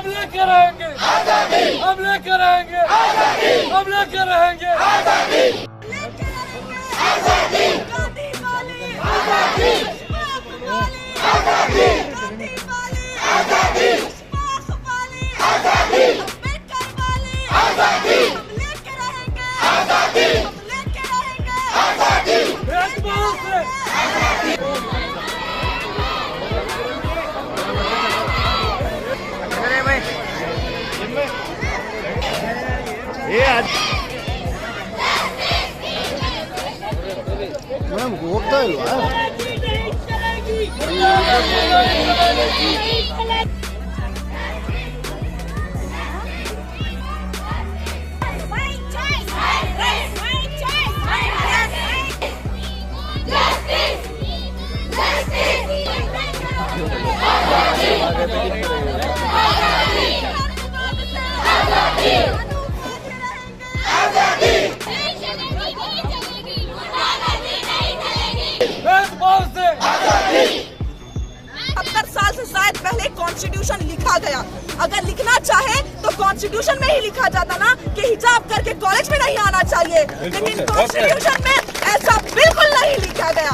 हम लेकर रहेंगे आजादी, हम लेकर रहेंगे आजादी, हम लेकर रहेंगे आजादी, आजादी, आजादी, आजादी, आजादी, आजादी, आजादी, आजादी, आजादी, ಮೇಡಮ್ ಹೋಗ್ತಾ ಇಲ್ವಾ? साल से शायद पहले कॉन्स्टिट्यूशन लिखा गया। अगर लिखना चाहे तो कॉन्स्टिट्यूशन में ही लिखा जाता ना कि हिजाब करके कॉलेज में नहीं आना चाहिए, लेकिन कॉन्स्टिट्यूशन में ऐसा बिल्कुल नहीं लिखा गया।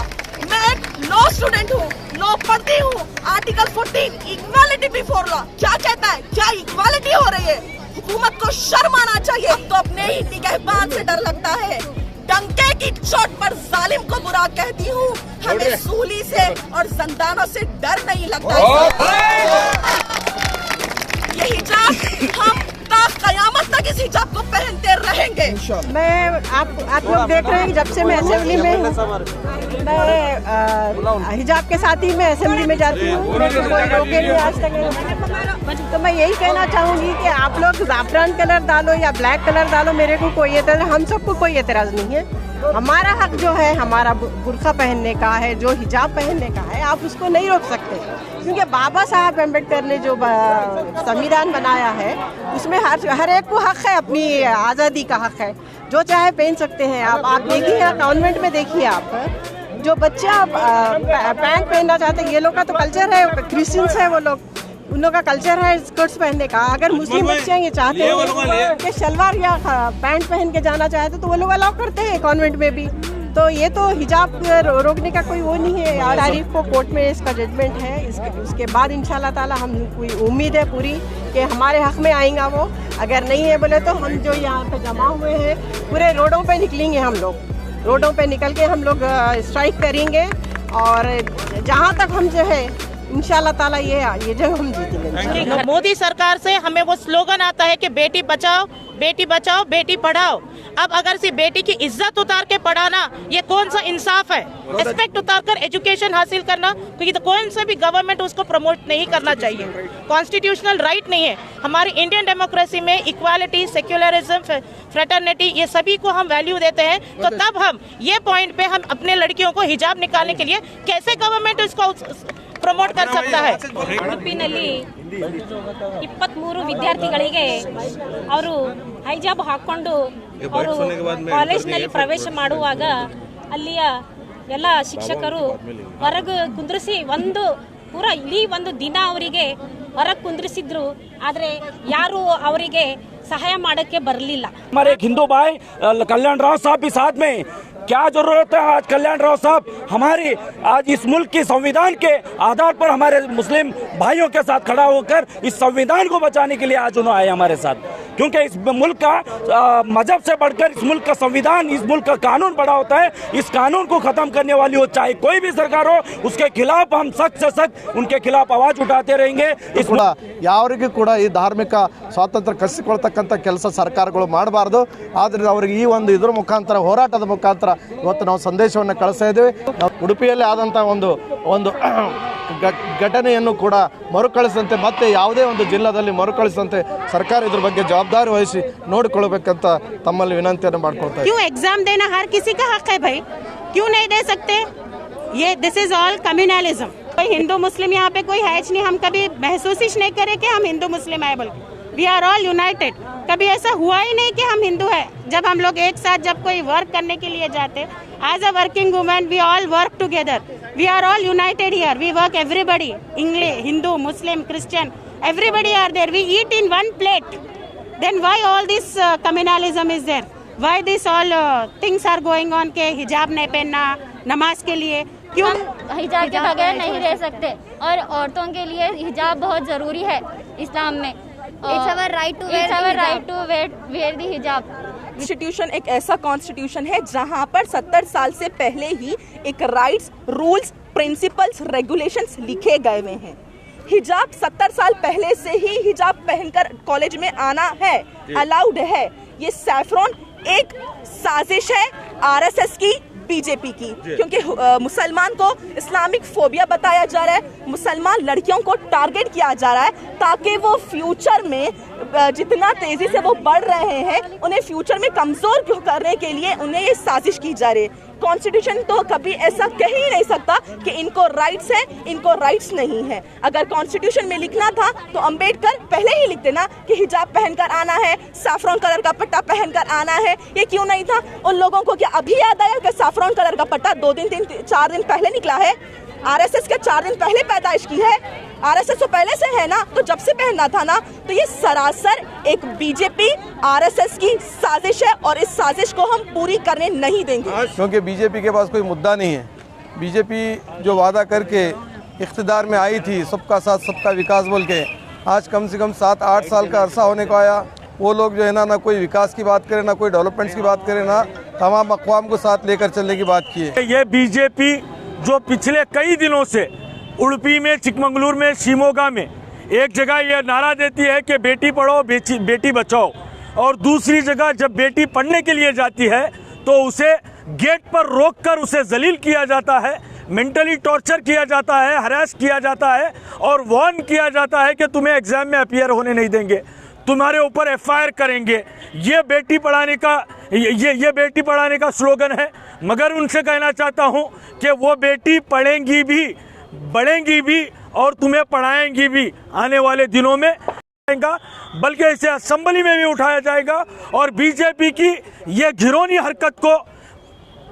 मैं एक लॉ स्टूडेंट हूँ, लॉ पढ़ती हूँ। आर्टिकल 14 इक्वालिटी बिफोर लॉ क्या कहता है? क्या इक्वालिटी हो रही है? हुकूमत को शर्म आना चाहिए। अब तो अपने ही निगहबान से डर लगता है। डंके की चोट पर जालिम को बुरा कहती हूँ। हमें सूली से और जंदानों से डर नहीं लगता। ये हिजाब हम क़यामत तक इस हिजाब को पहनते रहेंगे। मैं आप लोग देख रहे हैं, जब से मैं असेंबली में हूँ, मैं हिजाब के साथ ही मैं असेंबली में जाती हूँ। मेरे को कोई रोके नहीं आज तक। तो मैं यही कहना चाहूँगी कि आप लोग ज़ाफ़रान कलर डालो या ब्लैक कलर डालो, मेरे को कोई एतराज़, हम सबको कोई एतराज़ नहीं है। हमारा हक जो है, हमारा बुर्का पहनने का है, जो हिजाब पहनने का है, आप उसको नहीं रोक सकते। क्योंकि बाबा साहब अम्बेडकर ने जो संविधान बनाया है, उसमें हर एक को हक है, अपनी आज़ादी का हक है। जो चाहे पहन सकते हैं। आप देखिए, कॉन्वेंट में देखिए, आप जो बच्चा पैंट पहनना चाहते हैं, ये लोग का तो कल्चर है, क्रिश्चियंस है वो लोग, उन लोगों का कल्चर है स्कर्ट्स पहनने का। अगर मुस्लिम बच्चे ये चाहते हैं कि शलवार या पैंट पहन के जाना चाहते तो वो लोग अलाउ करते हैं कॉन्वेंट में भी। तो ये तो हिजाब रोकने का कोई वो नहीं है। और तारीख को कोर्ट में इसका जजमेंट है। उसके बाद इंशाल्लाह ताला हम कोई उम्मीद है पूरी कि हमारे हक में आएगा वो। अगर नहीं है बोले तो हम जो यहाँ पे जमा हुए हैं पूरे रोडों पे निकलेंगे। हम लोग रोडों पे निकल के हम लोग स्ट्राइक करेंगे। और जहाँ तक हम जो है इंशाल्लाह ताला ये जगह हम जीतेंगे। मोदी सरकार से हमें वो स्लोगन आता है कि बेटी बचाओ बेटी पढ़ाओ। अब अगर सिर्फ बेटी की इज्जत उतार के पढ़ाना, ये कौन सा इंसाफ है? रिस्पेक्ट उतार कर एजुकेशन हासिल करना, क्योंकि तो कौन सा भी गवर्नमेंट उसको प्रमोट नहीं करना चाहिए। कॉन्स्टिट्यूशनल राइट नहीं है। हमारी इंडियन डेमोक्रेसी में इक्वालिटी, सेक्युलरिज्म, फ्रेटर्निटी, ये सभी को हम वैल्यू देते हैं। तो तब हम ये पॉइंट पे हम अपने लड़कियों को हिजाब निकालने के लिए कैसे गवर्नमेंट इसको ಪ್ರಮೋಟ್ कर सकता है। ಉಡುಪಿನಲ್ಲಿ 23 ವಿದ್ಯಾರ್ಥಿಗಳಿಗೆ ಅವರು ಹೈಜಾಬ್ ಹಾಕೊಂಡು ಅವರು ಕಾಲೇಜಿನಲ್ಲಿ ಪ್ರವೇಶ ಮಾಡುವಾಗ ಅಲ್ಲಿಯ ಎಲ್ಲ ಶಿಕ್ಷಕರು ಹೊರಗೆ ಕುಂದ್ರಿಸಿ ಪೂರಾ ಇಡೀ ಒಂದು ದಿನ ಅವರಿಗೆ ಹೊರಗೆ ಕುಂದ್ರಿಸಿದ್ರು। ಆದರೆ ಯಾರು ಅವರಿಗೆ सहाय ಮಾಡಕ್ಕೆ ಬರಲಿಲ್ಲ। हमारे एक हिंदू भाई कल्याण राव साहब भी साथ में, क्या जरूरत है आज कल्याण राव साहब हमारी आज इस मुल्क की संविधान के आधार पर हमारे मुस्लिम भाइयों के साथ खड़ा होकर इस संविधान को बचाने के लिए आज उन्होंने आए हमारे साथ। क्योंकि इस मुल्क का मजहब से बढ़कर इस मुल्क का संविधान, इस मुल्क का कानून बड़ा होता है। इस कानून को खत्म करने वाली हो चाहे कोई भी सरकार हो, उसके खिलाफ हम सख्त से सख्त उनके खिलाफ आवाज उठाते रहेंगे। इस ಯಾವರಿಗೂ ಕೂಡ ಈ ಧಾರ್ಮಿಕ ಸ್ವಾತಂತ್ರ್ಯ ಕಸಿಕೊಳ್ತಕ್ಕಂಥ ಕೆಲಸ ಸರ್ಕಾರಗಳು ಮಾಡಬಾರ್ದು। ಆದರೆ ಅವರಿಗೆ ಈ ಒಂದು ಇದ್ರ ಮುಖಾಂತರ, ಹೋರಾಟದ ಮುಖಾಂತರ ಇವತ್ತು ನಾವು ಸಂದೇಶವನ್ನು ಕಳಿಸ್ತಾ ಇದ್ದೇವೆ। ಉಡುಪಿಯಲ್ಲಿ ಆದಂಥ ಒಂದು ಘಟನೆಯನ್ನು ಕೂಡ ಮರುಕಳಿಸಂತೆ, ಮತ್ತೆ ಯಾವುದೇ ಒಂದು ಜಿಲ್ಲಾದಲ್ಲಿ ಮರುಕಳಿಸಂತೆ ಸರ್ಕಾರ ಇದ್ರ ಬಗ್ಗೆ ಜವಾಬ್ದಾರಿ ವಹಿಸಿ ನೋಡಿಕೊಳ್ಳಬೇಕಂತ ತಮ್ಮಲ್ಲಿ ವಿನಂತಿಯನ್ನು ಮಾಡ್ಕೊಳ್ತಾ ಇದ್ದೀವಿ। क्यों एग्जाम देना हर किसी का हक है भाई, क्यों नहीं दे सकते? ये दिस इज ऑल कम्युनलिज्म। कोई हिंदू मुस्लिम यहाँ पे कोई हैच नहीं। हम कभी महसूस ही नहीं करें कि हम हिंदू मुस्लिम है बोल। We are all united. कभी ऐसा हुआ ही नहीं कि हम हिंदू है। जब हम लोग एक साथ जब कोई वर्क करने के लिए जाते, as a working women we all work together. We are all united here. We work everybody, English, Hindu, Muslim, Christian, Everybody are there. We eat in one plate. Then why all this communalism is there? Why this all things are going on के हिजाब नहीं पहनना नमाज के लिए क्यों? हिजाब के बगैर नहीं रह सकते और औरतों के लिए हिजाब बहुत जरूरी है इस्लाम में। It's our right to wear the hijab. Constitution एक ऐसा कॉन्स्टिट्यूशन है जहां पर 70 साल से पहले ही एक राइट्स, रूल्स, प्रिंसिपल्स, रेगुलेशंस लिखे गए हुए हैं। हिजाब 70 साल पहले से ही हिजाब पहनकर कॉलेज में आना है, अलाउड है। ये सैफरॉन एक साजिश है आरएसएस की, बीजेपी की, क्योंकि मुसलमान को इस्लामिक फोबिया बताया जा रहा है, मुसलमान लड़कियों को टारगेट किया जा रहा है ताकि वो फ्यूचर में जितना तेजी से वो बढ़ रहे हैं उन्हें फ्यूचर में कमजोर क्यों करने के लिए उन्हें ये साजिश की जा रही है। कॉन्स्टिट्यूशन तो कभी ऐसा कह ही नहीं सकता कि इनको राइट्स है, इनको राइट्स नहीं है। अगर कॉन्स्टिट्यूशन में लिखना था तो अंबेडकर पहले ही लिख देना कि हिजाब पहनकर आना है, सैफरॉन कलर का पट्टा पहनकर आना है। ये क्यों नहीं था? उन लोगों को क्या अभी याद आया कि सैफरॉन कलर का पट्टा 2 दिन 3-4 दिन पहले निकला है? आरएसएस के 4 दिन पहले पैदाइश की है, आरएसएस तो पहले से है ना, तो जब से पहनना था ना। तो ये सरासर एक बीजेपी आरएसएस की साजिश है और इस साजिश को हम पूरी करने नहीं देंगे, क्योंकि बीजेपी के पास कोई मुद्दा नहीं है। बीजेपी जो वादा करके इख्तिदार में आई थी सबका साथ सबका विकास बोल के, आज कम से कम 7-8 साल का अरसा होने को आया। वो लोग जो है ना कोई विकास की बात करे, ना कोई डेवलपमेंट्स की बात करे, ना तमाम अक़वाम को साथ लेकर चलने की बात की है। ये बीजेपी जो पिछले कई दिनों से उडुपी में, चिकमंगलूर में, शिमोगा में एक जगह ये नारा देती है कि बेटी पढ़ाओ बेटी बचाओ, और दूसरी जगह जब बेटी पढ़ने के लिए जाती है तो उसे गेट पर रोककर उसे जलील किया जाता है, मेंटली टॉर्चर किया जाता है, हरास किया जाता है और वार्न किया जाता है कि तुम्हें एग्जाम में अपीयर होने नहीं देंगे, तुम्हारे ऊपर एफआईआर करेंगे। ये बेटी पढ़ाने का स्लोगन है। मगर उनसे कहना चाहता हूँ कि वो बेटी पढ़ेंगी भी, बढ़ेंगी भी और तुम्हें पढ़ाएंगी भी। आने वाले दिनों में बल्कि इसे असेंबली में भी उठाया जाएगा और बीजेपी की ये घिनौनी हरकत को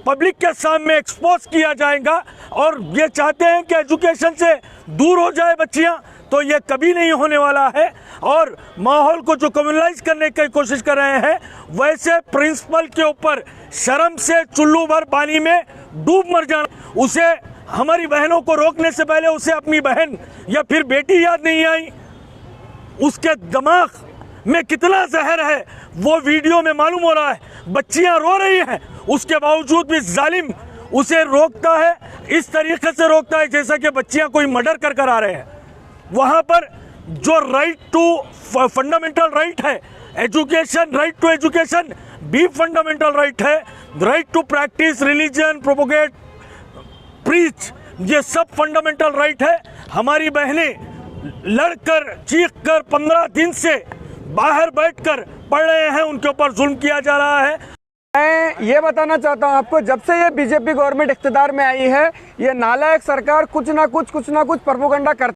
पब्लिक के सामने एक्सपोज किया जाएगा। और ये चाहते हैं कि एजुकेशन से दूर हो जाए बच्चियां, तो ये कभी नहीं होने वाला है। और माहौल को जो कम्युनलाइज करने की कोशिश कर रहे हैं, वैसे प्रिंसिपल के ऊपर शर्म से चुल्लू भर पानी में डूब मर जाना। उसे हमारी बहनों को रोकने से पहले उसे अपनी बहन या फिर बेटी याद नहीं आई, उसके दिमाग में कितना जहर है वो वीडियो में मालूम हो रहा है। बच्चियां रो रही हैं, उसके बावजूद भी जालिम उसे रोकता है, इस तरीके से रोकता है जैसा कि बच्चियां कोई मर्डर कर आ रहे हैं। वहां पर जो राइट टू फंडामेंटल राइट है, एजुकेशन, राइट टू एजुकेशन भी फंडामेंटल राइट है, right to practice religion, propagate, preach, ये सब फंडामेंटल राइट है। हमारी बहनें लड़कर चीखकर 15 दिन से बाहर बैठकर पढ़ रहे हैं, उनके ऊपर जुल्म किया जा रहा है। मैं ये बताना चाहता हूँ आपको, जब से ये बीजेपी गवर्नमेंट इख्तिदार में आई है, ये नालायक सरकार कुछ ना कुछ प्रोपेगेंडा करती